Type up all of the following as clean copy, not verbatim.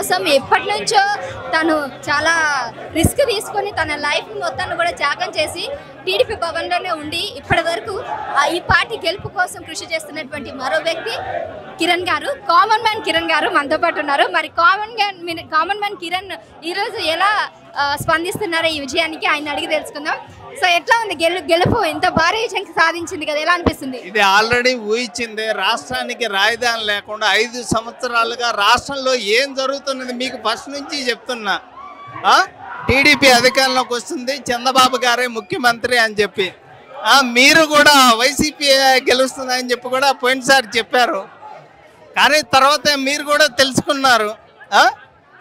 కోసం ఎప్పటి నుంచో తను చాలా రిస్క్ తీసుకొని తన లైఫ్ మొత్తాన్ని కూడా త్యాగం చేసి టీడీపీ భవన్లోనే ఉండి ఇప్పటి వరకు ఈ పార్టీ గెలుపు కోసం కృషి చేస్తున్నటువంటి మరో వ్యక్తి కిరణ్ గారు, కామన్ మ్యాన్ కిరణ్ గారు మనతో పాటు ఉన్నారు. మరి కామన్ మ్యాన్ కిరణ్ ఈరోజు ఎలా స్పందిస్తున్నారో ఈ విజయానికి ఆయన అడిగి తెలుసుకుందాం. సో ఎట్లా ఉంది గెలుపు? ఇంత భారీ విజయం సాధించింది కదా, ఎలా అనిపిస్తుంది? ఇది ఆల్రెడీ ఊహించింది. రాష్ట్రానికి రాజధాని లేకుండా 5 సంవత్సరాలుగా రాష్ట్రంలో ఏం జరుగుతున్నది మీకు ఫస్ట్ నుంచి చెప్తున్నా. టీడీపీ అధికారంలోకి వస్తుంది, చంద్రబాబు గారే ముఖ్యమంత్రి అని చెప్పి, మీరు కూడా వైసీపీ గెలుస్తుందని చెప్పి కూడా పోయినసారి చెప్పారు. కానీ తర్వాత మీరు కూడా తెలుసుకున్నారు.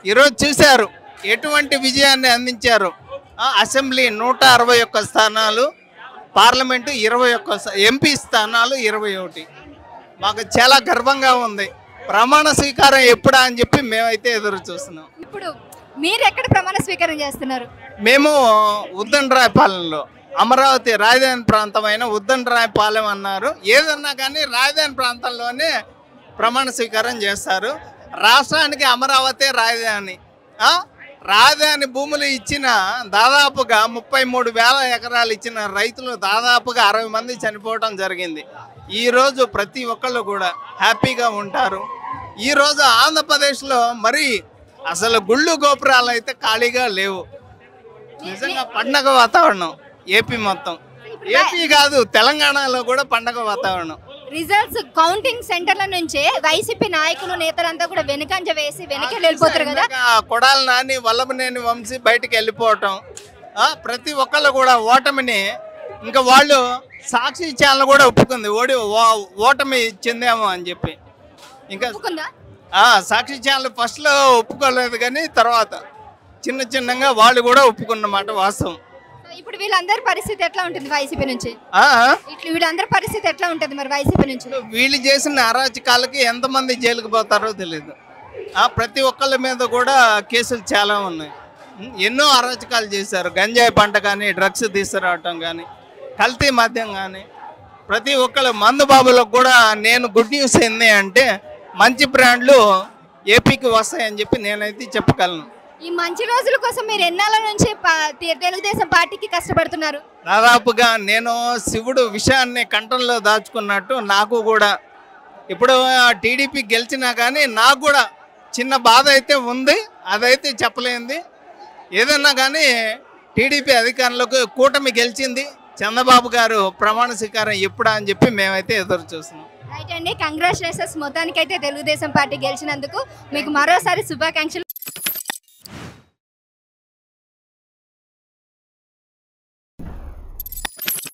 ఈరోజు చూశారు ఎటువంటి విజయాన్ని అందించారు. అసెంబ్లీ 161 స్థానాలు, పార్లమెంటు 21, ఎంపీ స్థానాలు 21. మాకు చాలా గర్వంగా ఉంది. ప్రమాణ స్వీకారం ఎప్పుడా అని చెప్పి మేమైతే ఎదురు చూస్తున్నాం. ఇప్పుడు మీరు ఎక్కడ ప్రమాణ స్వీకారం చేస్తున్నారు? మేము ఉద్దండరాయపాలెంలో, అమరావతి రాజధాని ప్రాంతమైన ఉద్దండరాయపాలెం అన్నారు. ఏదన్నా కానీ రాజధాని ప్రాంతంలోనే ప్రమాణ స్వీకారం చేస్తారు. రాష్ట్రానికి అమరావతి రాజధాని. రాజధాని భూములు ఇచ్చిన దాదాపుగా 33,000 ఎకరాలు ఇచ్చిన రైతులు దాదాపుగా 60 మంది చనిపోవడం జరిగింది. ఈరోజు ప్రతి ఒక్కళ్ళు కూడా హ్యాపీగా ఉంటారు. ఈరోజు ఆంధ్రప్రదేశ్లో మరి అసలు గుళ్ళు గోపురాలు అయితే ఖాళీగా లేవు. నిజంగా పండగ వాతావరణం ఏపీ మొత్తం. ఏపీ కాదు, తెలంగాణలో కూడా పండగ వాతావరణం. రిజల్ట్స్ కౌంటింగ్ సెంటర్ల నుంచే వైసీపీ నాయకులు నేతలంతా కూడా వెనుకంజ వేసి వెనక్కి వెళ్ళిపోతారు కదా. కొడాలి నాని, వల్లభనేని వంశీ బయటికి వెళ్ళిపోవటం, ప్రతి ఒక్కళ్ళు కూడా ఓటమిని, ఇంకా వాళ్ళు సాక్షి ఛానల్ కూడా ఒప్పుకుంది ఓటమి చెందాము అని చెప్పి. ఇంకా సాక్షి ఛానల్ ఫస్ట్లో ఒప్పుకోలేదు, కానీ తర్వాత చిన్నగా వాళ్ళు కూడా ఒప్పుకున్నమాట వాస్తవం. ఇప్పుడు వీళ్ళందరి పరిస్థితి ఎట్లా ఉంటుంది వైసీపీ నుంచి? వీళ్ళందరి పరిస్థితి ఎట్లా ఉంటుంది మరి వైసీపీ నుంచి? వీళ్ళు చేసిన అరాచకాలకి ఎంతమంది జైలుకు పోతారో తెలియదు. ప్రతి ఒక్కళ్ళ మీద కూడా కేసులు చాలా ఉన్నాయి. ఎన్నో అరాచకాలు చేశారు. గంజాయి పంట కానీ, డ్రగ్స్ తీసుకురావటం కానీ, కల్తీ మద్యం కానీ, ప్రతి ఒక్కళ్ళు మందు బాబులకు కూడా నేను గుడ్ న్యూస్ ఏంది అంటే మంచి బ్రాండ్లు ఏపీకి వస్తాయని చెప్పి నేనైతే చెప్పగలను. ఈ మంచి రోజుల కోసం మీరు ఎన్నాళ్ళ నుంచి తెలుగుదేశం పార్టీకి కష్టపడుతున్నారు? దాదాపుగా నేను శివుడు విషయాన్ని కంఠంలో దాచుకున్నట్టు నాకు కూడా ఇప్పుడు టీడీపీ గెలిచినా కానీ నాకు కూడా చిన్న బాధ అయితే ఉంది. అదైతే చెప్పలేంది. ఏదన్నా కానీ టీడీపీ అధికారంలోకి కూటమి గెలిచింది. చంద్రబాబు గారు ప్రమాణ స్వీకారం ఎప్పుడా అని చెప్పి మేమైతే ఎదురు చూస్తున్నాం. రైట్ అండి, కంగ్రాచులేషన్స్. మొత్తానికైతే తెలుగుదేశం పార్టీ గెలిచినందుకు మీకు మరోసారి శుభాకాంక్షలు.